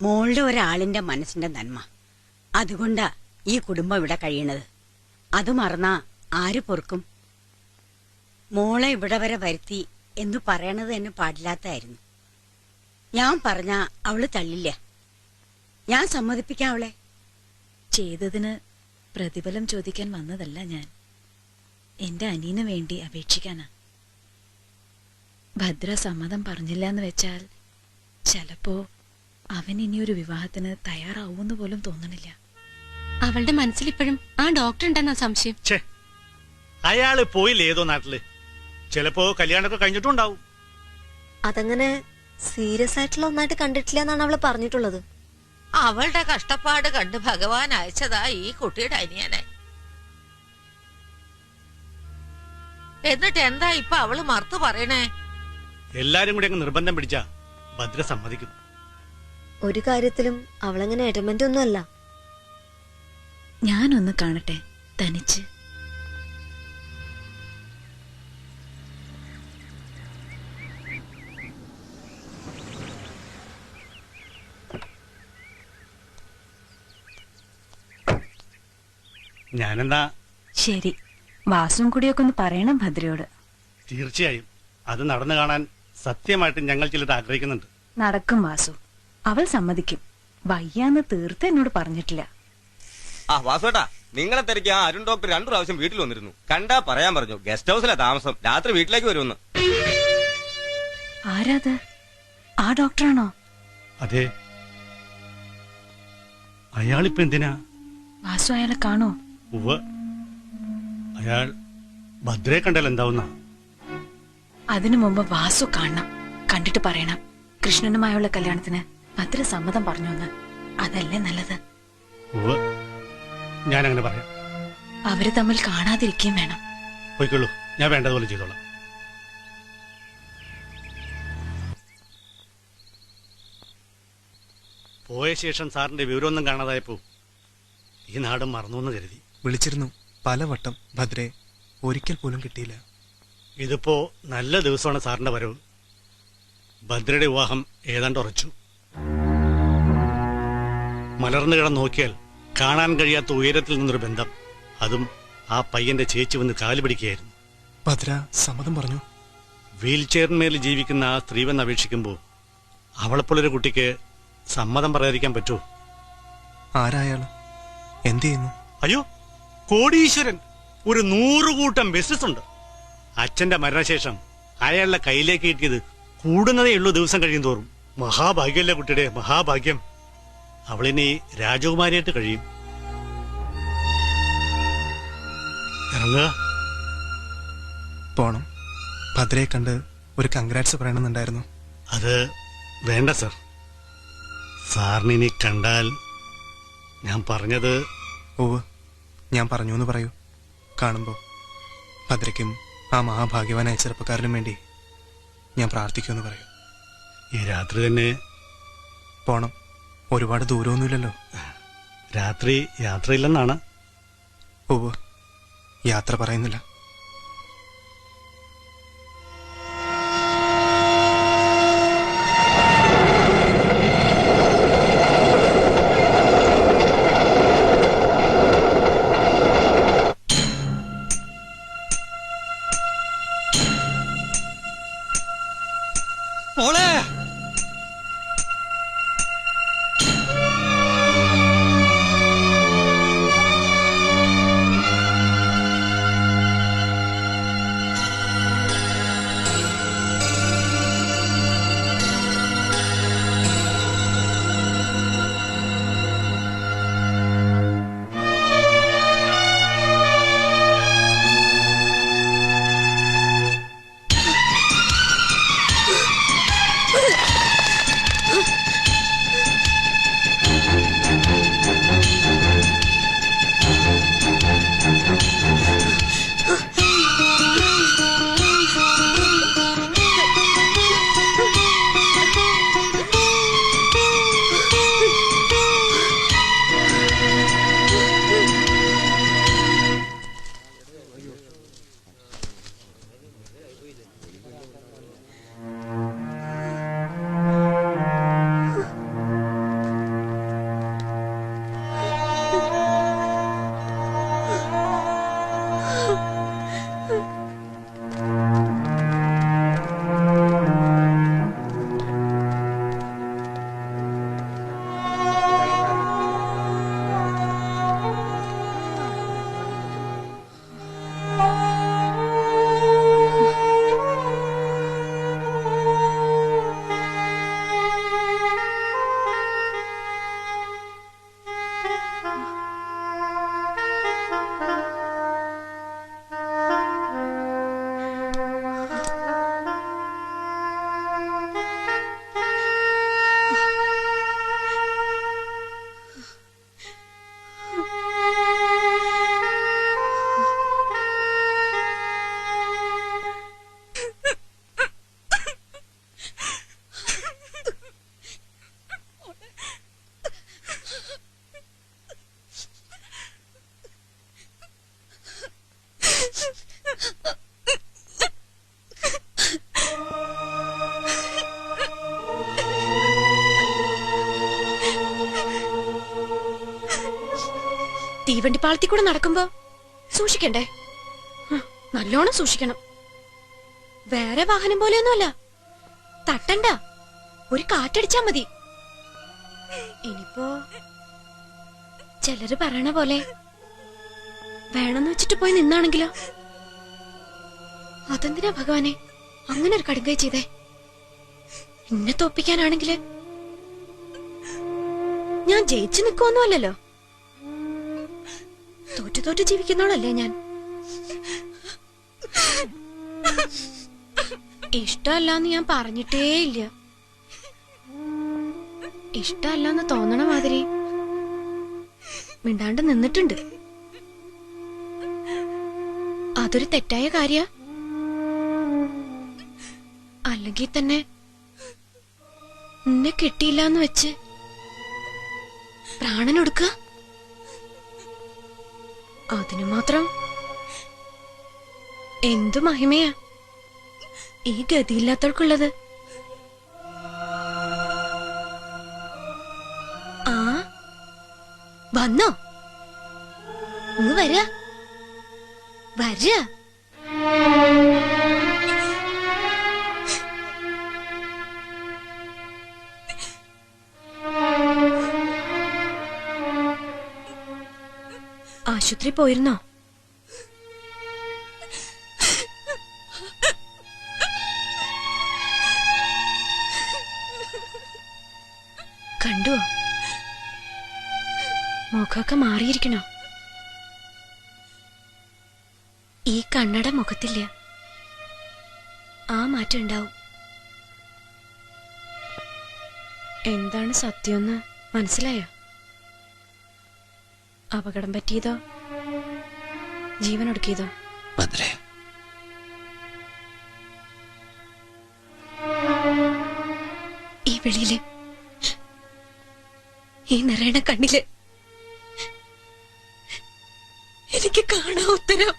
മോളുടെ ഒരാളിന്റെ മനസ്സിന്റെ നന്മ. അതുകൊണ്ടാ ഈ കുടുംബം ഇവിടെ കഴിയണത്. അത് മറന്നാ ആര് പൊറുക്കും? മോളെ ഇവിടെ വരെ വരുത്തി എന്ന് പറയണത് തന്നെ പാടില്ലാത്തായിരുന്നു. ഞാൻ പറഞ്ഞ അവള് തള്ളില്ല. ഞാൻ സമ്മതിപ്പിക്കാം അവളെ. ചെയ്തതിന് പ്രതിഫലം ചോദിക്കാൻ വന്നതല്ല ഞാൻ. എന്റെ അനിയന് വേണ്ടി അപേക്ഷിക്കാനാ. ഭദ്ര സമ്മതം പറഞ്ഞില്ല എന്ന് വെച്ചാൽ ചിലപ്പോ അവൻ ഇനിയൊരു വിവാഹത്തിന് തയ്യാറാവൂന്ന് പോലും തോന്നണില്ല. അവളുടെ മനസ്സിലിപ്പോഴും ആ ഡോക്ടർ ഉണ്ടെന്ന സംശയം. അയാള് പോയില്ലേ ഏതോ നാട്ടില്? ചിലപ്പോ കല്യാണമൊക്കെ കഴിഞ്ഞിട്ടുണ്ടാവും. അതങ്ങനെ സീരിയസ് ആയിട്ടുള്ള ഒന്നായിട്ട് കണ്ടിട്ടില്ല എന്നാണ് അവള് പറഞ്ഞിട്ടുള്ളത്. അവളുടെ കഷ്ടപ്പാട് കണ്ട് ഭഗവാൻ അയച്ചതാ ഈ കുട്ടിയുടെ അനിയനെ. എന്നിട്ട് എന്താ ഇപ്പൊ അവള് മറുത്തു പറയണേ? എല്ലാരും കൂടി അങ്ങ് നിർബന്ധം പിടിച്ചാ ഭദ്ര സമ്മതിക്കും. ഒരു കാര്യത്തിലും അവളങ്ങനെ എഡമെന്റ് ഒന്നുമല്ല. ഞാനൊന്ന് കാണട്ടെ തനിച്ച്. ഞാനെന്താ? ശരി, വാസും കൂടിയൊക്കെ ഒന്ന് പറയണം ഭദ്രയോട്. തീർച്ചയായും അത് നടന്നു കാണാൻ സത്യമായിട്ട് ഞങ്ങൾ ചിലത് ആഗ്രഹിക്കുന്നുണ്ട്. നടക്കും വാസു, അവൾ സമ്മതിക്കും. വയ്യാന്ന് തീർത്ത് എന്നോട് പറഞ്ഞിട്ടില്ല. ആ വാസുവേട്ടാ, നിങ്ങളെ തിരക്കി ആ അരുൺ ഡോക്ടർ 2 പ്രാവശ്യം വീട്ടിൽ വന്നിരുന്നു. കണ്ടാ പറയാൻ പറഞ്ഞു ഗസ്റ്റ് ഹൗസിലാ താമസം, രാത്രി വീട്ടിലേക്ക് വരുമെന്ന്. ആരാത്? ആ ഡോക്ടറാണോ? അതെ. അയാളിപ്പോ എന്തിനാ? വാസു അയാളെ കാണോ? ഉവ്വ്, അയാൾ ഭദ്രയെ കണ്ടാൽ എന്താവുന്ന? അതിനു മുമ്പ് വാസു കാണണം. കണ്ടിട്ട് പറയണം കൃഷ്ണനുമായുള്ള കല്യാണത്തിന് ഭദ്ര സമ്മതം പറഞ്ഞോന്ന്. അതല്ലേ നല്ലത്? ഉവ്വ്, ഞാൻ അങ്ങനെ പറയാം. അവര് തമ്മിൽ കാണാതിരിക്കുകയും വേണം. പോയിക്കൊള്ളൂ, ഞാൻ വേണ്ടതുപോലെ ചെയ്തോളാം. പോയ ശേഷം സാറിന്റെ വിവരമൊന്നും കാണാതായപ്പോ ഈ നാട് മറന്നു കരുതി. വിളിച്ചിരുന്നു പലവട്ടം ഭദ്രയെ, ഒരിക്കൽ പോലും കിട്ടിയില്ല. ഇതിപ്പോ നല്ല ദിവസമാണ് സാറിന്റെ വരവ്. ഭദ്രയുടെ വിവാഹം ഏതാണ്ട് ഉറച്ചു. മലർന്നു കിടന്ന് നോക്കിയാൽ കാണാൻ കഴിയാത്ത ഉയരത്തിൽ നിന്നൊരു ബന്ധം. അതും ആ പയ്യന്റെ ചേച്ചി വന്ന് കാല് പിടിക്കുകയായിരുന്നു. ഭദ്ര സമ്മതം പറഞ്ഞു. വീൽ ചെയറിന്മേൽ ജീവിക്കുന്ന ആ സ്ത്രീ വന്ന് അപേക്ഷിക്കുമ്പോൾ അവളെപ്പോലൊരു കുട്ടിക്ക് സമ്മതം പറയാതിരിക്കാൻ പറ്റുമോ? ആരായാള്? എന്ത് ചെയ്യുന്നു? അയ്യോ, കോടീശ്വരൻ. ഒരു 100 കൂട്ടം ബിസിനസ് ഉണ്ട്. അച്ഛന്റെ മരണശേഷം അയാളുടെ കയ്യിലേക്ക് കിട്ടിയത് കൂടുന്നതേ ഉള്ളൂ ദിവസം കഴിയും തോറും. മഹാഭാഗ്യല്ലേ കുട്ടിയുടെ മഹാഭാഗ്യം. അവളിനി രാജകുമാരിയായിട്ട് കഴിയും. ഇറങ്ങുക. പോണം. ഭദ്രയെ കണ്ട് ഒരു കൺഗ്രാറ്റ്സ് പറയണമെന്നുണ്ടായിരുന്നു. അത് വേണ്ട സർ. സാറിനിനി കണ്ടാൽ ഞാൻ പറഞ്ഞത്. ഓവ്, ഞാൻ പറഞ്ഞു എന്ന് പറയൂ. കാണുമ്പോ ഭദ്രയ്ക്കും ആ മഹാഭാഗ്യവാനായ ചെറുപ്പക്കാരനും വേണ്ടി ഞാൻ പ്രാർത്ഥിക്കുമെന്ന് പറയൂ. ഈ രാത്രി തന്നെ പോണം. ഒരുപാട് ദൂരമൊന്നുമില്ലല്ലോ. രാത്രി യാത്രയില്ലെന്നാണ്. ഓവ്, യാത്ര പറയുന്നില്ല. തീവണ്ടി പാളത്തിൽ കൂടെ നടക്കുമ്പോ സൂക്ഷിക്കണ്ടേ? നല്ലോണം സൂക്ഷിക്കണം. വേറെ വാഹനം പോലെയൊന്നുമല്ല. തട്ടണ്ട, ഒരു കാറ്റടിച്ചാ മതി. ഇനിയിപ്പോ ചിലര് പറയണ പോലെ വേണമെന്ന് വെച്ചിട്ട് പോയി നിന്നാണെങ്കിലോ? അതെന്തിനാ ഭഗവാനെ അങ്ങനെ ഒരു കടുങ്കൈ ചെയ്തേ? എന്നെ തോപ്പിക്കാനാണെങ്കില് ഞാൻ ജയിച്ചു നിൽക്കുവൊന്നുമല്ലല്ലോ. തോറ്റു തോറ്റു ജീവിക്കുന്നോളല്ലേ ഞാൻ. ഇഷ്ടമല്ലാന്ന് ഞാൻ പറഞ്ഞിട്ടേ ഇല്ല. ഇഷ്ടമല്ലാന്ന് തോന്നണ മാതിരി മിണ്ടാണ്ട് നിന്നിട്ടുണ്ട്. അതൊരു തെറ്റായ കാര്യ? അല്ലെങ്കിൽ തന്നെ എന്നെ കിട്ടിയില്ലാന്ന് വെച്ച് പ്രാണനൊടുക്കുക? അതിനു മാത്രം എന്തു മഹിമയാ ഈ ഗതിയില്ലാത്തവർക്കുള്ളത്. ആ വന്നോ? ഇങ്ങ് വരാ വരാ. ആശുപത്രി പോയിരുന്നോ? കണ്ടോ? മുഖമൊക്കെ മാറിയിരിക്കണോ? ഈ കണ്ണട മുഖത്തില്ല. ആ മാറ്റം ഉണ്ടാവും. എന്താണ് സത്യമെന്ന് മനസ്സിലായോ? അപകടം പറ്റിയതോ ജീവൻ ഒടുക്കിയതോ? ഈ വെളിയില്, ഈ നിറയണ കണ്ണില് എനിക്ക് കാണാ ഉത്തരം.